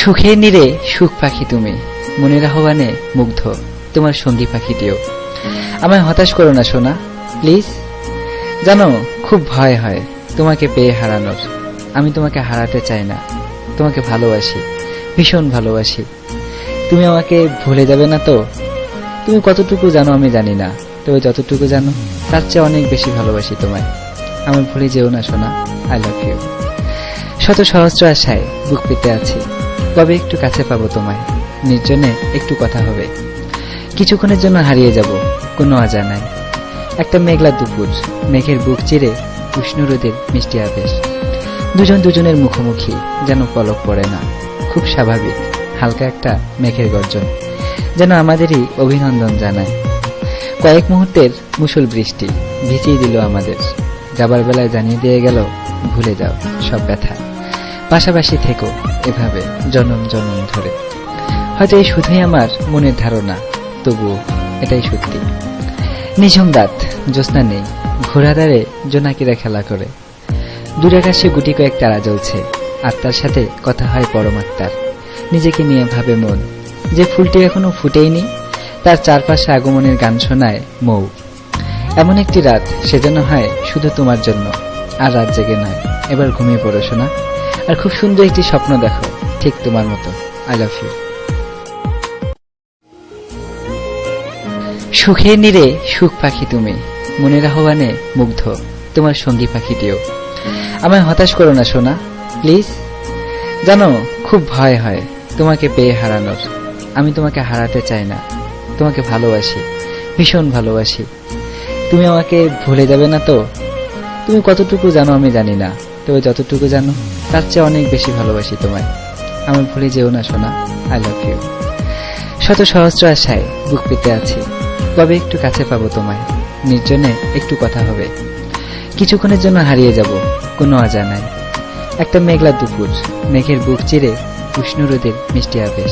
সুখে নীরে সুখ পাখি তুমি, মনের আহ্বানে মুগ্ধ তোমার সঙ্গী পাখিটিও। আমায় হতাশ করো না সোনা প্লিজ। জানো খুব ভয় হয় তোমাকে পেয়ে হারানোর। আমি তোমাকে হারাতে চাই না, তোমাকে ভালোবাসি, ভীষণ ভালোবাসি। তুমি আমাকে ভুলে যাবে না তো? তুমি কতটুকু জানো আমি জানি না, তবে যতটুকু জানো তার চেয়ে অনেক বেশি ভালোবাসি তোমায়। আমি ভুলে যেও না সোনা, আই লাভ ইউ। শত সহস্র আশায় বুক পেতে আছি, কবে একটু কাছে পাবো তোমায়, নির্জনে একটু কথা হবে। কিছুক্ষণের জন্য হারিয়ে যাব কোনো অজানায়। একটা মেঘলা দুপুর, মেঘের বুক চিরে উষ্ণ রোদের মিষ্টি আবেশ। দুজন দুজনের মুখোমুখি, যেন পলক পড়ে না, খুব স্বাভাবিক হালকা একটা মেঘের গর্জন, যেন আমাদেরই অভিনন্দন জানায়। কয়েক মুহূর্তের মুষল বৃষ্টি ভিজিয়ে দিল আমাদের, যাবার বেলায় জানিয়ে দিয়ে গেল ভুলে যাও সব ব্যথা, পাশাপাশি থেকো এভাবে জনম জনম ধরে। হয়তো এই শুধুই আমার মনের ধারণা, তবুও এটাই সত্যি। নিঝুম রাত, জ্যোৎস্না নেই, ঘোড়াদারে জোনাকিরা খেলা করে। দূর আকাশে গুটি কয়েক তারা জ্বলছে, আত্মার সাথে কথা হয় পরমাত্মার। নিজেকে নিয়ে ভাবে মন, যে ফুলটি এখনো ফুটেইনি, তার চারপাশে আগমনের গান শোনায় মৌ। এমন একটি রাত সেজন্য হয় শুধু তোমার জন্য, আর রাত জেগে নয়। এবার ঘুমিয়ে পড়ো শোনা, আর খুব সুন্দর একটি স্বপ্ন দেখো, ঠিক তোমার মতো। I love you. সুখে নীরে সুখ পাখি তুমি, মনের আহ্বানে মুগ্ধ তোমার সঙ্গী পাখিটিও। আমায় হতাশ করো না সোনা প্লিজ। জানো খুব ভয় হয় তোমাকে পেয়ে হারানোর। আমি তোমাকে হারাতে চাই না, তোমাকে ভালোবাসি, ভীষণ ভালোবাসি। তুমি আমাকে ভুলে যাবে না তো? তুমি কতটুকু জানো আমি জানি না, তবে যতটুকু জানো তার চেয়ে অনেক বেশি ভালোবাসি তোমায়। আমি ভুলে যেও না সোনা, আই লাভ ইউ। শত সহস্র আশায় বুক পেতে আছি, কবে একটু কাছে পাবো তোমায়, নির্জনে একটু কথা হবে। কিছুক্ষণের জন্য হারিয়ে যাব কোনো অজানায়। একটা মেঘলা দুপুর, মেঘের বুক চিরে উষ্ণ রোদের মিষ্টি আবেশ।